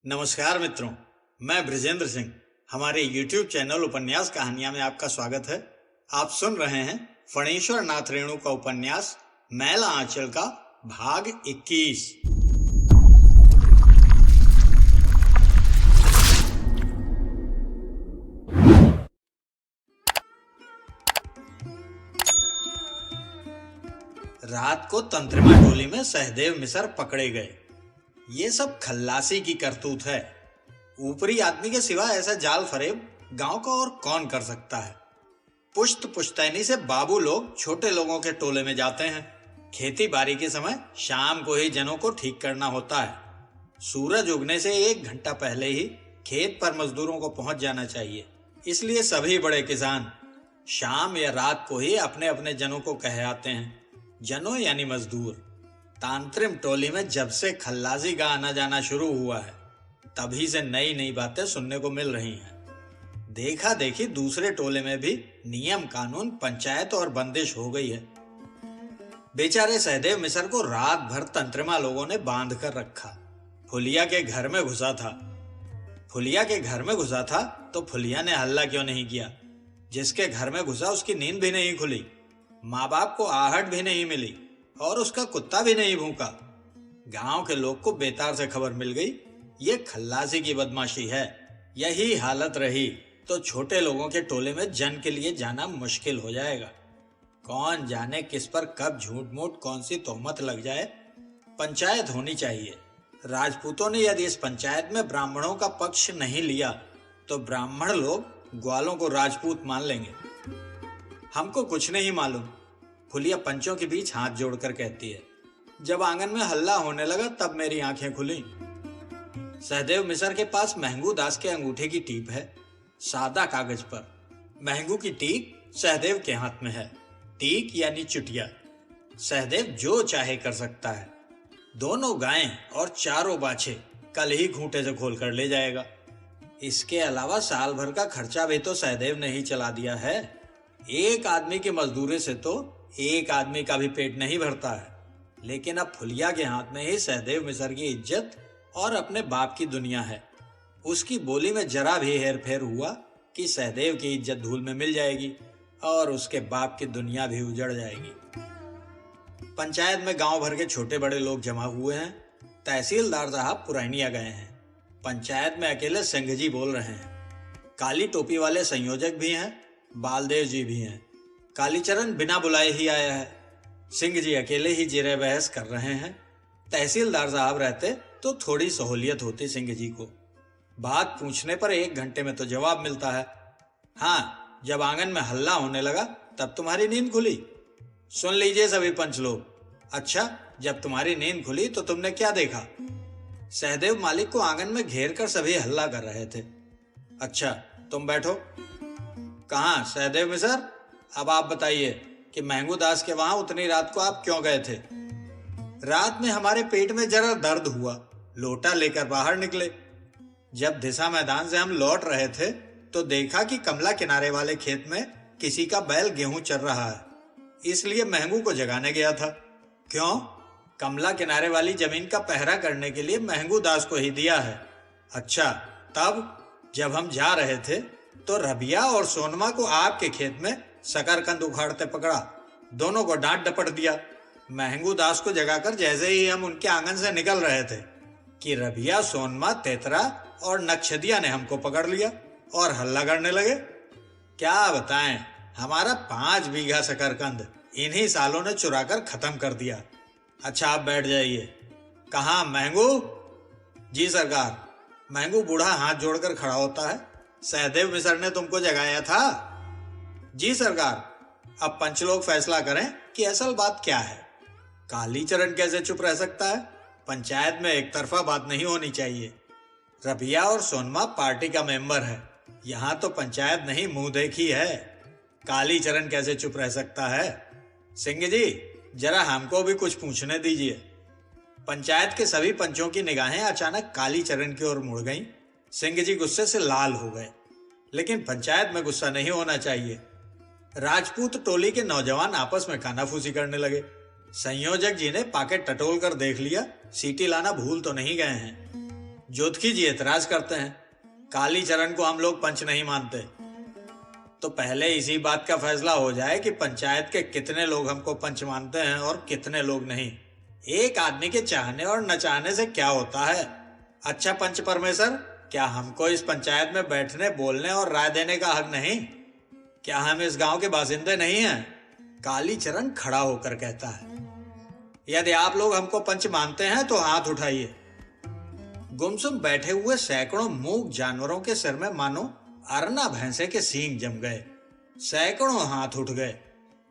नमस्कार मित्रों, मैं ब्रिजेंद्र सिंह। हमारे YouTube चैनल उपन्यास कहानियां में आपका स्वागत है। आप सुन रहे हैं फणीश्वर नाथ रेणु का उपन्यास मैला आंचल का भाग 21। रात को तंत्रिमा टोली में सहदेव मिसर पकड़े गए। ये सब खल्लासी की करतूत है। ऊपरी आदमी के सिवा ऐसा जाल फरेब गांव का और कौन कर सकता है। पुश्त पुश्तैनी से बाबू लोग छोटे लोगों के टोले में जाते हैं। खेती बाड़ी के समय शाम को ही जनों को ठीक करना होता है। सूरज उगने से 1 घंटा पहले ही खेत पर मजदूरों को पहुंच जाना चाहिए। इसलिए सभी बड़े किसान शाम या रात को ही अपने अपने जनों को कह आते हैं। जनों यानी मजदूर। तांत्रिम टोली में जब से खल्लासी का आना जाना शुरू हुआ है, तभी से नई नई बातें सुनने को मिल रही हैं। देखा देखी दूसरे टोले में भी नियम कानून, पंचायत और बंदिश हो गई है। बेचारे सहदेव मिसर को रात भर तंत्रिमा लोगों ने बांध कर रखा। फुलिया के घर में घुसा था तो फुलिया ने हल्ला क्यों नहीं किया। जिसके घर में घुसा उसकी नींद भी नहीं खुली, माँ बाप को आहट भी नहीं मिली और उसका कुत्ता भी नहीं भूखा। गांव के लोग को बेतार से खबर मिल गई, ये खल्लासी की बदमाशी है। यही हालत रही तो छोटे लोगों के टोले में जन के लिए जाना मुश्किल हो जाएगा। कौन जाने किस पर कब झूठ मूठ कौन सी तोहमत लग जाए। पंचायत होनी चाहिए। राजपूतों ने यदि इस पंचायत में ब्राह्मणों का पक्ष नहीं लिया तो ब्राह्मण लोग ग्वालों को राजपूत मान लेंगे। हमको कुछ नहीं मालूम, फुलिया पंचों के बीच हाथ जोड़कर कहती है। जब आंगन में हल्ला होने लगा तब मेरी आंखें खुली। सहदेव मिसर के पास महंगू दास के अंगूठे की टीप है, सादा कागज पर। महंगू की टीक सहदेव के हाथ में है। टीक यानी चुटिया। सहदेव जो चाहे कर सकता है। दोनों गायें और चारों बाछे कल ही खूंटे से खोल कर ले जाएगा। इसके अलावा साल भर का खर्चा भी तो सहदेव ने ही चला दिया है। एक आदमी की मजदूरी से तो एक आदमी का भी पेट नहीं भरता है। लेकिन अब फुलिया के हाथ में ही सहदेव मिसर की इज्जत और अपने बाप की दुनिया है। उसकी बोली में जरा भी हेरफेर हुआ कि सहदेव की इज्जत धूल में मिल जाएगी और उसके बाप की दुनिया भी उजड़ जाएगी। पंचायत में गांव भर के छोटे बड़े लोग जमा हुए हैं। तहसीलदार साहब पुरैनिया गए हैं। पंचायत में अकेले सिंह जी बोल रहे हैं। काली टोपी वाले संयोजक भी हैं, बालदेव जी भी हैं। कालीचरण बिना बुलाए ही आया है। सिंह जी अकेले ही जिरे बहस कर रहे हैं। तहसीलदार साहब रहते तो थोड़ी सहूलियत होती सिंह जी को। बात पूछने पर 1 घंटे में तो जवाब मिलता है। हाँ, जब आंगन में हल्ला होने लगा तब तुम्हारी नींद खुली। सुन लीजिए सभी पंच लोग। अच्छा, जब तुम्हारी नींद खुली तो तुमने क्या देखा? सहदेव मालिक को आंगन में घेर कर सभी हल्ला कर रहे थे। अच्छा, तुम बैठो। कहाँ सहदेव मिसर? अब आप बताइए कि महंगू दास के वहां उतनी रात को आप क्यों गए थे? रात में हमारे पेट में जरा दर्द हुआ, लोटा लेकर बाहर निकले। जब दिशा मैदान से हम लौट रहे थे तो देखा कि कमला किनारे वाले खेत में किसी का बैल गेहूं चर रहा है, इसलिए महंगू को जगाने गया था। क्यों? कमला किनारे वाली जमीन का पहरा करने के लिए महंगू दास को ही दिया है। अच्छा, तब जब हम जा रहे थे तो रबिया और सोनमा को आपके खेत में शकरकंद उखाड़ते पकड़ा। दोनों को डांट डपट दिया। महंगू दास को जगाकर जैसे ही हम उनके आंगन से निकल रहे थे कि रबिया, सोनमा, तेतरा और नक्शदिया ने हमको पकड़ लिया और हल्ला करने लगे। क्या बताएं, हमारा 5 बीघा शकरकंद इन्हीं सालों ने चुरा कर खत्म कर दिया। अच्छा, आप बैठ जाइए। कहाँ महंगू? जी सरकार। महंगू बूढ़ा हाथ जोड़कर खड़ा होता है। सहदेव मिसर ने तुमको जगाया था? जी सरकार। अब पंच लोग फैसला करें कि असल बात क्या है। कालीचरण कैसे चुप रह सकता है? पंचायत में एक तरफा बात नहीं होनी चाहिए। रबिया और सोनमा पार्टी का मेंबर है। यहाँ तो पंचायत नहीं मुंह देखी है। कालीचरण कैसे चुप रह सकता है? सिंह जी, जरा हमको भी कुछ पूछने दीजिए। पंचायत के सभी पंचों की निगाहें अचानक कालीचरण की ओर मुड़ गईं। सिंह जी गुस्से से लाल हो गए। लेकिन पंचायत में गुस्सा नहीं होना चाहिए। राजपूत टोली के नौजवान आपस में कानाफूसी करने लगे। संयोजक जी ने पाकेट टटोल कर देख लिया, सीटी लाना भूल तो नहीं गए हैं। जोतकी जी एतराज करते हैं, कालीचरण को हम लोग पंच नहीं मानते। तो पहले इसी बात का फैसला हो जाए कि पंचायत के कितने लोग हमको पंच मानते हैं और कितने लोग नहीं। एक आदमी के चाहने और न चाहने से क्या होता है। अच्छा पंच परमेश्वर, क्या हमको इस पंचायत में बैठने, बोलने और राय देने का हक नहीं? क्या हम इस गांव के बासिंदे नहीं हैं? कालीचरण खड़ा होकर कहता है, यदि आप लोग हमको पंच मानते हैं तो हाथ उठाइए। गुमसुम बैठे हुए सैकड़ों मूक जानवरों के सिर में मानो अरना भैंसे के सींग जम गए। सैकड़ों हाथ उठ गए।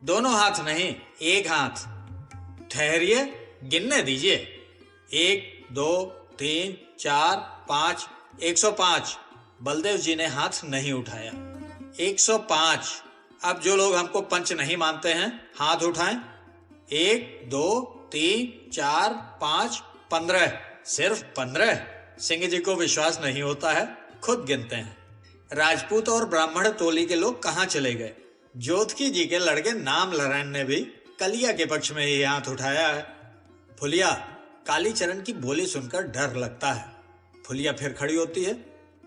दोनों हाथ नहीं, एक हाथ। ठहरिए, गिनने दीजिए। 1 2 3 4 5, 105। बलदेव जी ने हाथ नहीं उठाया। 105। अब जो लोग हमको पंच नहीं मानते हैं हाथ उठाएं। 1 2 3 4 5 15। सिर्फ 15। सिंह जी को विश्वास नहीं होता है, खुद गिनते हैं। राजपूत और ब्राह्मण टोली के लोग कहां चले गए? जोतकी जी के लड़के नाम लहरान ने भी कलिया के पक्ष में ही हाथ उठाया है। फुलिया, कालीचरण की बोली सुनकर डर लगता है। फुलिया फिर खड़ी होती है।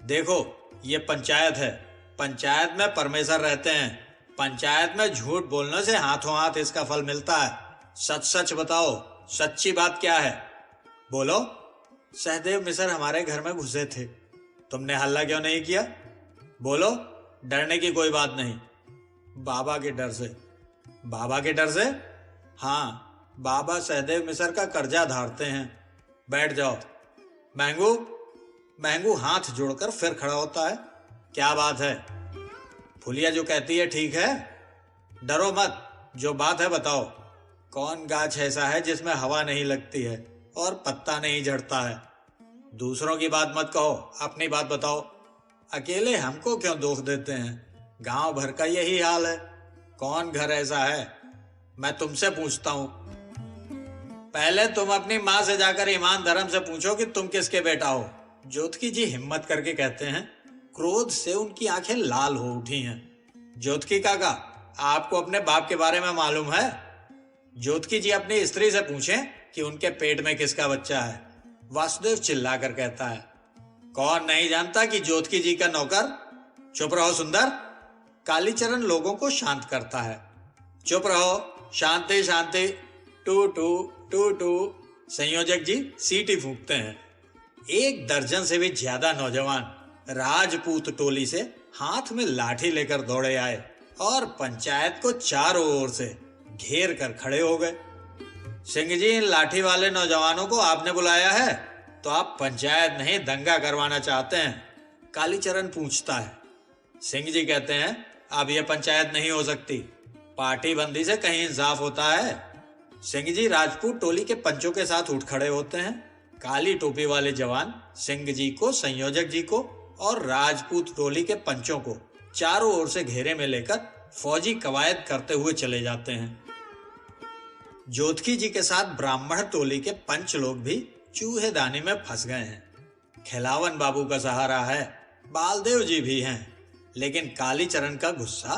देखो, ये पंचायत है। पंचायत में परमेश्वर रहते हैं। पंचायत में झूठ बोलने से हाथों हाथ इसका फल मिलता है। सच सच बताओ, सच्ची बात क्या है? बोलो। सहदेव मिसर हमारे घर में घुसे थे। तुमने हल्ला क्यों नहीं किया? बोलो। डरने की कोई बात नहीं। बाबा के डर से। बाबा के डर से? हाँ, बाबा सहदेव मिसर का कर्जा धारते हैं। बैठ जाओ। महंगू। महंगू हाथ जोड़कर फिर खड़ा होता है। क्या बात है? फुलिया जो कहती है ठीक है। डरो मत, जो बात है बताओ। कौन गाछ ऐसा है जिसमें हवा नहीं लगती है और पत्ता नहीं झड़ता है? दूसरों की बात मत कहो, अपनी बात बताओ। अकेले हमको क्यों दोष देते हैं? गांव भर का यही हाल है। कौन घर ऐसा है? मैं तुमसे पूछता हूं। पहले तुम अपनी मां से जाकर ईमान धर्म से पूछो कि तुम किसके बेटा हो। जोतकी जी हिम्मत करके कहते हैं। क्रोध से उनकी आंखें लाल हो उठी हैं। जोतकी काका, आपको अपने बाप के बारे में मालूम है? जोतकी जी अपनी स्त्री से पूछें कि उनके पेट में किसका बच्चा है। वासुदेव चिल्लाकर कहता है, कौन नहीं जानता कि जोतकी जी का नौकर? चुप रहो सुंदर। कालीचरण लोगों को शांत करता है। चुप रहो, शांति शांति। टू टू टू टू। संयोजक जी सीटी फूंकते हैं। 1 दर्जन से भी ज्यादा नौजवान राजपूत टोली से हाथ में लाठी लेकर दौड़े आए और पंचायत को चारों ओर से घेर कर खड़े हो गए। सिंह जी, इन लाठी वाले नौजवानों को आपने बुलाया है तो आप पंचायत नहीं दंगा करवाना चाहते हैं? कालीचरण पूछता है। सिंह जी कहते हैं, अब यह पंचायत नहीं हो सकती। पार्टी बंदी से कहीं इंसाफ होता है। सिंह जी राजपूत टोली के पंचों के साथ उठ खड़े होते हैं। काली टोपी वाले जवान सिंह जी को, संयोजक जी को और राजपूत टोली के पंचों को चारों ओर से घेरे में लेकर फौजी कवायद करते हुए चले जाते हैं। जोतकी जी के साथ ब्राह्मण टोली के पंच लोग भी चूहेदानी में फंस गए हैं। खिलावन बाबू का सहारा है, बालदेव जी भी हैं, लेकिन कालीचरण का गुस्सा।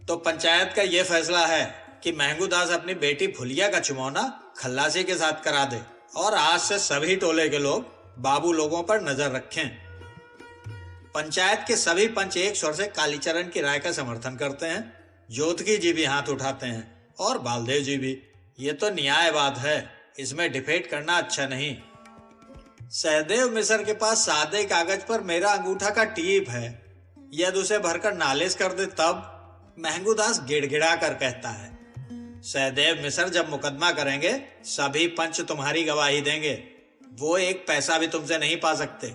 तो पंचायत का यह फैसला है कि महंगू दास अपनी बेटी फुलिया का चुमौना खल्लासी के साथ करा दे और आज से सभी टोले के लोग बाबू लोगों पर नजर रखें। पंचायत के सभी पंच एक स्वर से कालीचरण की राय का समर्थन करते हैं। जोतकी जी भी हाथ उठाते हैं और बालदेव जी भी। ये तो न्याय बात है, इसमें डिफेट करना अच्छा नहीं। सहदेव मिसर के पास सादे कागज पर मेरा अंगूठा का टीप है, यदि उसे भरकर नालिश कर दे तब? महंगू दास गिड़गिड़ा कर कहता है। सहदेव मिसर जब मुकदमा करेंगे सभी पंच तुम्हारी गवाही देंगे। वो 1 पैसा भी तुमसे नहीं पा सकते।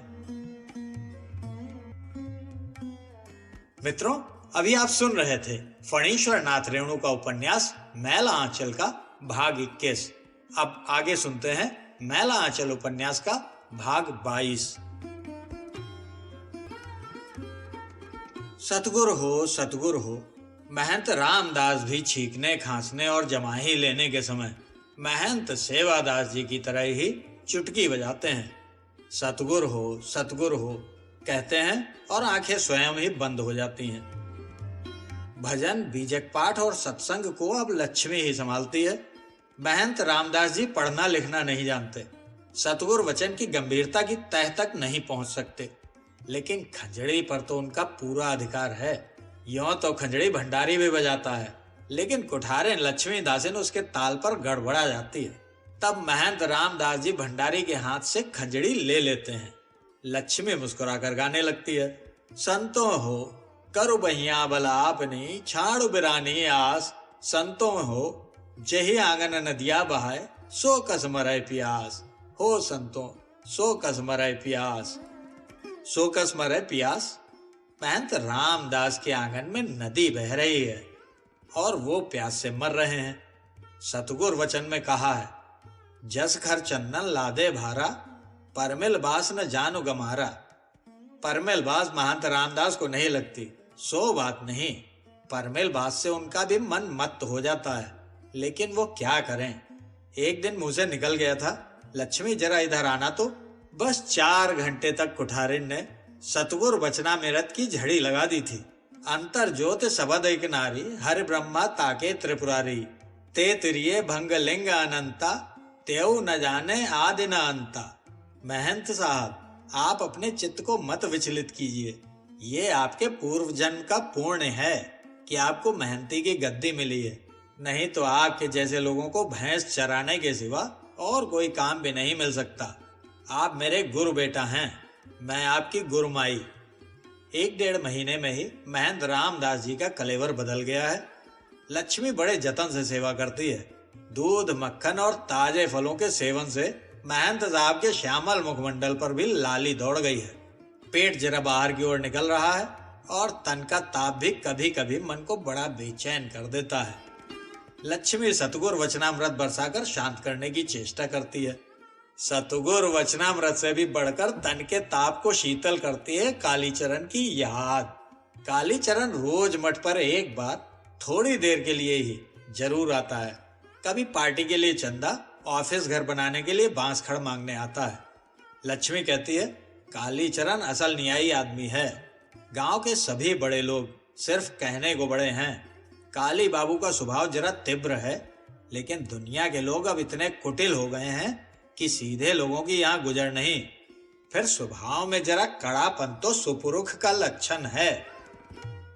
मित्रों, अभी आप सुन रहे थे फणीश्वर नाथ रेणु का उपन्यास मैला आंचल का भाग 21। अब आगे सुनते हैं मैला आंचल उपन्यास का भाग 22। सतगुर हो, सतगुर हो। महंत रामदास भी छींकने, खांसने और जमाही लेने के समय महंत सेवादास जी की तरह ही चुटकी बजाते हैं। सतगुर हो, सतगुर हो कहते हैं और आंखें स्वयं ही बंद हो जाती हैं। भजन, बीजक पाठ और सत्संग को अब लक्ष्मी ही संभालती है। महंत रामदास जी पढ़ना लिखना नहीं जानते। सतगुरु वचन की गंभीरता की तह तक नहीं पहुंच सकते, लेकिन खंजड़ी पर तो उनका पूरा अधिकार है। यों तो खंजड़ी भंडारी भी बजाता है, लेकिन कुठारे लक्ष्मी दासिन उसके ताल पर गड़बड़ा जाती है। तब महंत रामदास जी भंडारी के हाथ से खंजड़ी ले लेते हैं। लक्ष्मी मुस्कुराकर गाने लगती है, संतों हो करु बहिया बला आपनी, छाड़ू बिरानी आस, संतों हो जही आंगन नदिया बहाय, सो कस मरै प्यास, हो संतों सो कस मरै प्यास। सो कस मरै प्यास। महंत रामदास के आंगन में नदी बह रही है और वो प्यास से मर रहे हैं। सतगुर वचन में कहा है, जस घर चंदन लादे भारा, परमिल बास न जानु गमारा। परमिल बास महंत रामदास को नहीं लगती, सो बात नहीं, परमिल बास से उनका भी मन मत्त हो जाता है, लेकिन वो क्या करें। एक दिन मुंह से निकल गया था, लक्ष्मी जरा इधर आना तो। बस 4 घंटे तक कुठारिन ने सतगुर वचनामृत की झड़ी लगा दी थी। अंतर ज्योत सबद एक नारी, हरि ब्रह्मा ताके त्रिपुरारी, ते तिरिये भंग लिंग अनंता, तेऊ न जाने आदि न अंता। महंत साहब, आप अपने चित्त को मत विचलित कीजिए। ये आपके पूर्व जन्म का पुण्य है कि आपको महंती की गद्दी मिली है, नहीं तो आपके जैसे लोगों को भैंस चराने के सिवा और कोई काम भी नहीं मिल सकता। आप मेरे गुरु बेटा हैं, मैं आपकी गुरु माई। 1-1.5 महीने में ही महंत रामदास जी का कलेवर बदल गया है। लक्ष्मी बड़े जतन से सेवा करती है। दूध, मक्खन और ताजे फलों के सेवन से महंत साहब के श्यामल मुखमंडल पर भी लाली दौड़ गई है। पेट जरा बाहर की ओर निकल रहा है और तन का ताप भी कभी कभी मन को बड़ा बेचैन कर देता है। लक्ष्मी सतगुर वचनामृत बरसाकर शांत करने की चेष्टा करती है। सतगुर वचनामृत से भी बढ़कर तन के ताप को शीतल करती है कालीचरण की याद। कालीचरण रोज मठ पर एक बार थोड़ी देर के लिए ही जरूर आता है। कभी पार्टी के लिए चंदा, ऑफिस घर बनाने के लिए बांस खड़ मांगने आता है। लक्ष्मी कहती है, कालीचरण असल न्यायी आदमी है। गांव के सभी बड़े लोग सिर्फ कहने को बड़े हैं। काली बाबू का स्वभाव जरा तीव्र है, लेकिन दुनिया के लोग अब इतने कुटिल हो गए हैं कि सीधे लोगों की यहाँ गुजर नहीं। फिर स्वभाव में जरा कड़ापन तो सुपुरुष का लक्षण है।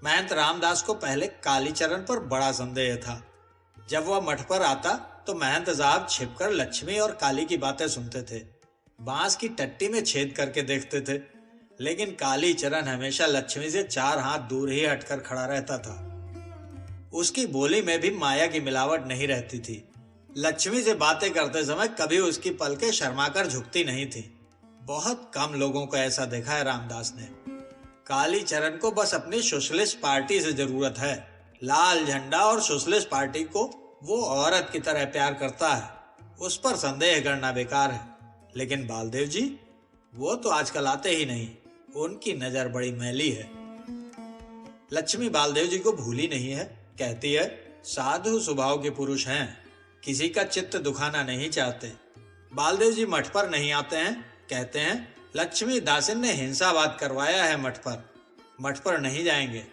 महंत रामदास को पहले कालीचरण पर बड़ा संदेह था। जब वह मठ पर आता तो महंत साहब छिपकर लक्ष्मी और काली की बातें सुनते थे, बांस की टट्टी में छेद करके देखते थे, लेकिन कालीचरण हमेशा लक्ष्मी से 4 हाथ दूर ही हटकर खड़ा रहता था। उसकी बोली में भी माया की मिलावट नहीं रहती थी। लक्ष्मी से बातें करते समय कभी उसकी पलकें शर्माकर झुकती नहीं थी। बहुत कम लोगों को ऐसा देखा है रामदास ने। कालीचरण को बस अपनी सोशलिस्ट पार्टी से जरूरत है। लाल झंडा और सोशलिस्ट पार्टी को वो औरत की तरह प्यार करता है, उस पर संदेह करना बेकार है। लेकिन बालदेव जी, वो तो आजकल आते ही नहीं, उनकी नजर बड़ी मैली है। लक्ष्मी बालदेव जी को भूली नहीं है, कहती है, साधु स्वभाव के पुरुष हैं, किसी का चित्त दुखाना नहीं चाहते। बालदेव जी मठ पर नहीं आते हैं, कहते हैं लक्ष्मी दासिन ने हिंसावाद करवाया है मठ पर नहीं जाएंगे।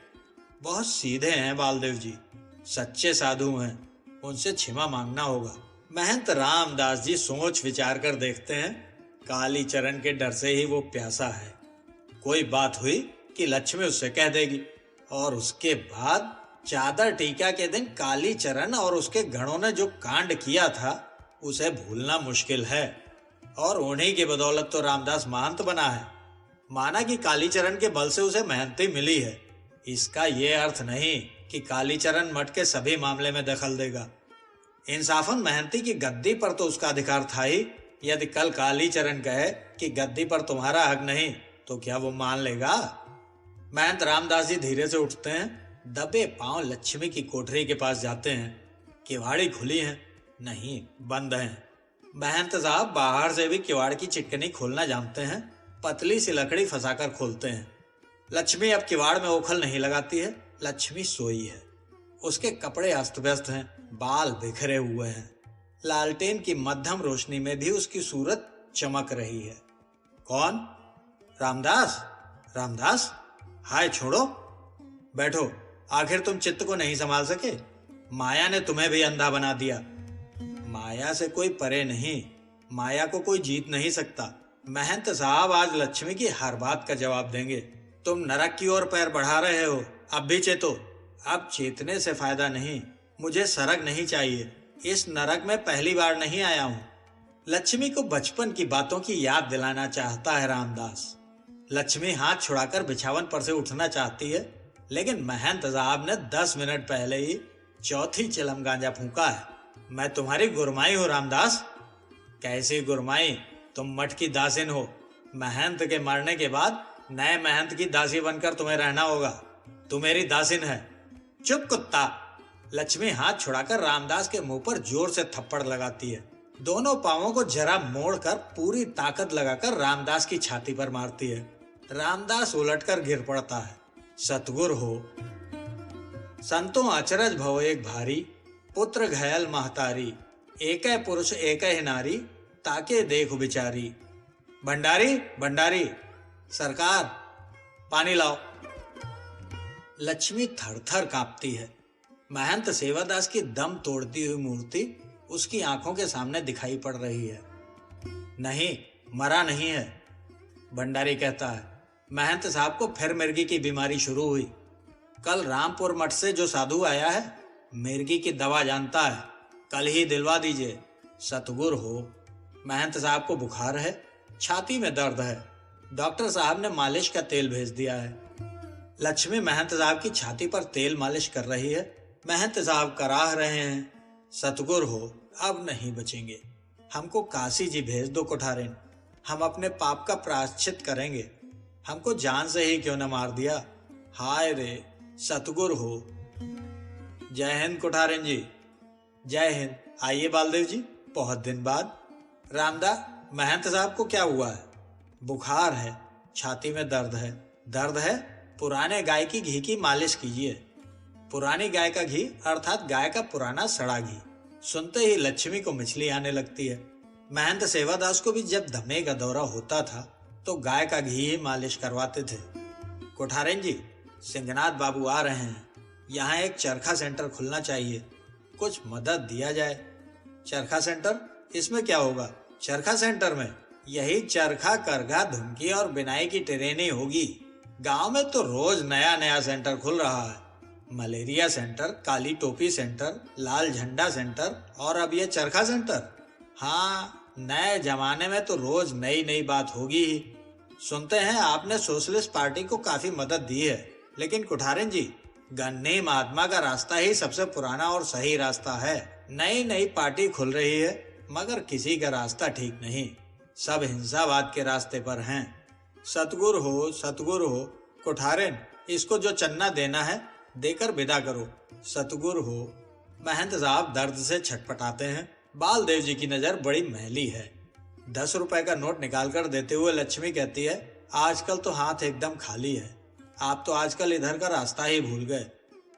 बहुत सीधे हैं बालदेव जी, सच्चे साधु हैं, उनसे क्षमा मांगना होगा। महंत रामदास जी सोच विचार कर देखते हैं, कालीचरण के डर से ही वो प्यासा है। कोई बात हुई कि लक्ष्मी उससे कह देगी, और उसके बाद चादर टीका के दिन कालीचरण और उसके गणों ने जो कांड किया था उसे भूलना मुश्किल है। और उन्हीं की बदौलत तो रामदास महंत बना है। माना कि कालीचरण के बल से उसे महंती मिली है, इसका यह अर्थ नहीं कि कालीचरण मठ के सभी मामले में दखल देगा। इंसाफन महंती की गद्दी पर तो उसका अधिकार था ही। यदि कल कालीचरण कहे कि गद्दी पर तुम्हारा हक नहीं, तो क्या वो मान लेगा? महंत रामदास जी धीरे से उठते हैं, दबे पांव लक्ष्मी की कोठरी के पास जाते हैं। किवाड़ी खुली है? नहीं, बंद है। महंत साहब बाहर से भी किवाड़ की चिटकनी खोलना जानते हैं, पतली सी लकड़ी फंसाकर खोलते हैं। लक्ष्मी अब किवाड़ में ओखल नहीं लगाती है। लक्ष्मी सोई है, उसके कपड़े अस्त व्यस्त हैं, बाल बिखरे हुए हैं। लालटेन की मध्यम रोशनी में भी उसकी सूरत चमक रही है। कौन? रामदास? रामदास? हाय छोड़ो, बैठो। आखिर तुम चित्त को नहीं संभाल सके? माया ने तुम्हें भी अंधा बना दिया। माया से कोई परे नहीं, माया को कोई जीत नहीं सकता। महंत साहब आज लक्ष्मी की हर बात का जवाब देंगे। तुम नरक की ओर पैर बढ़ा रहे हो, अब भी चेतो। अब चेतने से फायदा नहीं, मुझे सरग नहीं चाहिए। इस नरक में पहली बार नहीं आया हूं। लक्ष्मी को बचपन की बातों की याद दिलाना चाहता है रामदास। लक्ष्मी हाथ छुड़ाकर बिछावन पर से उठना चाहती है, लेकिन महंत साहब ने 10 मिनट पहले ही चौथी चिलम गांजा फूंका है। मैं तुम्हारी गुरमाई हूं रामदास। कैसी गुरमाई? तुम मठ की दासिन हो। महंत के मरने के बाद नए महंत की दासी बनकर तुम्हें रहना होगा। तू मेरी दासिन है। चुप कुत्ता। लक्ष्मी हाथ छुड़ाकर रामदास के मुंह पर जोर से थप्पड़ लगाती है। दोनों पांवों को जरा मोड़कर पूरी ताकत लगाकर रामदास की छाती पर मारती है। रामदास उलटकर गिर पड़ता है। सतगुर हो। संतों अचरज भव एक भारी, पुत्र घयल महतारी, एक पुरुष एक नारी, ताके देखो बिचारी। भंडारी भंडारी, सरकार पानी लाओ। लक्ष्मी थर थर कांपती है। महंत सेवादास की दम तोड़ती हुई मूर्ति उसकी आंखों के सामने दिखाई पड़ रही है। नहीं, मरा नहीं है, भंडारी कहता है। महंत साहब को फिर मिर्गी की बीमारी शुरू हुई। कल रामपुर मठ से जो साधु आया है, मिर्गी की दवा जानता है, कल ही दिलवा दीजिए। सतगुर हो। महंत साहब को बुखार है, छाती में दर्द है, डॉक्टर साहब ने मालिश का तेल भेज दिया है। लक्ष्मी महंत साहब की छाती पर तेल मालिश कर रही है। महंत साहब कराह रहे हैं। सतगुर हो, अब नहीं बचेंगे। हमको काशी जी भेज दो कुठारिन, हम अपने पाप का प्रायश्चित करेंगे। हमको जान से ही क्यों न मार दिया। हाय रे सतगुर हो। जय हिंद कुठारिन जी। जय हिंद। आइए बालदेव जी, बहुत दिन बाद। रामदा, महंत साहब को क्या हुआ है? बुखार है, छाती में दर्द है। दर्द है? पुराने गाय की घी की मालिश कीजिए। पुरानी गाय का घी अर्थात गाय का पुराना सड़ा घी। सुनते ही लक्ष्मी को मछली आने लगती है। महंत सेवादास को भी जब दमे का दौरा होता था तो गाय का घी ही मालिश करवाते थे। कोठारेन जी, सिंहनाथ बाबू आ रहे हैं। यहाँ एक चरखा सेंटर खुलना चाहिए, कुछ मदद दिया जाए। चरखा सेंटर? इसमें क्या होगा? चरखा सेंटर में यही चरखा, करघा, धुमकी और बिनाई की ट्रेनिंग होगी। गांव में तो रोज नया नया सेंटर खुल रहा है। मलेरिया सेंटर, काली टोपी सेंटर, लाल झंडा सेंटर और अब ये चरखा सेंटर। हाँ, नए जमाने में तो रोज नई नई बात होगी ही। सुनते हैं आपने सोशलिस्ट पार्टी को काफी मदद दी है, लेकिन कुठारिन जी, गन्नी महात्मा का रास्ता ही सबसे पुराना और सही रास्ता है। नई नई पार्टी खुल रही है, मगर किसी का रास्ता ठीक नहीं। सब हिंसावाद के रास्ते पर हैं। सतगुर हो, सतगुर हो। कुठारिन, इसको जो चन्ना देना है देकर विदा करो। सतगुर हो। महंत साहब दर्द से छटपटाते हैं। बालदेव जी की नजर बड़ी मैली है। 10 रुपए का नोट निकालकर देते हुए लक्ष्मी कहती है, आजकल तो हाथ एकदम खाली है। आप तो आजकल इधर का रास्ता ही भूल गए।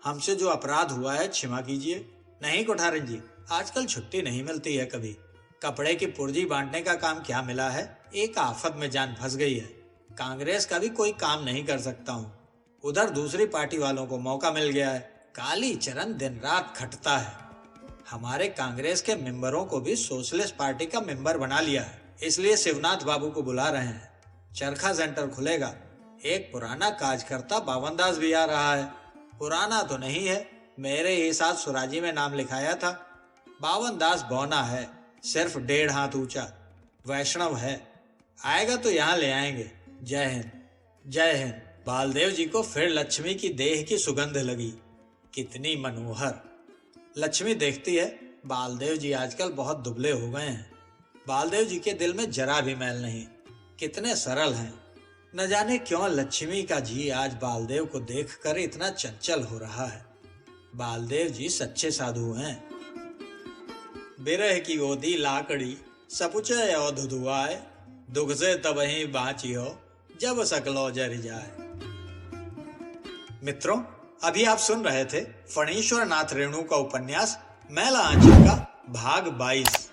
हमसे जो अपराध हुआ है क्षमा कीजिए। नहीं कोठारिन जी, आजकल छुट्टी नहीं मिलती है कभी। कपड़े की पुर्जी बांटने का काम क्या मिला है, एक आफत में जान फंस गई है। कांग्रेस का भी कोई काम नहीं कर सकता हूँ। उधर दूसरी पार्टी वालों को मौका मिल गया है। काली चरण दिन रात खटता है। हमारे कांग्रेस के मेंबरों को भी सोशलिस्ट पार्टी का मेंबर बना लिया है, इसलिए शिवनाथ बाबू को बुला रहे हैं। चरखा सेंटर खुलेगा। एक पुराना कार्यकर्ता बावनदास भी आ रहा है। पुराना तो नहीं है, मेरे ही साथ सुराजी में नाम लिखाया था। बावनदास बौना है, सिर्फ 1.5 हाथ ऊंचा, वैष्णव है। आएगा तो यहाँ ले आएंगे। जय हिंद। जय हिंद। बालदेव जी को फिर लक्ष्मी की देह की सुगंध लगी। कितनी मनोहर। लक्ष्मी देखती है, बालदेव जी आजकल बहुत दुबले हो गए हैं। बालदेव जी के दिल में जरा भी मैल नहीं, कितने सरल हैं। न जाने क्यों लक्ष्मी का जी आज बालदेव को देखकर इतना चंचल हो रहा है। बालदेव जी सच्चे साधु हैं। बिरह की ओदी लाकड़ी सपुचे औधुआए, दुख से तबही बाँचियो जब सकलो जर जाए। मित्रों, अभी आप सुन रहे थे फणीश्वर नाथ रेणु का उपन्यास मैला आंचल का भाग 22।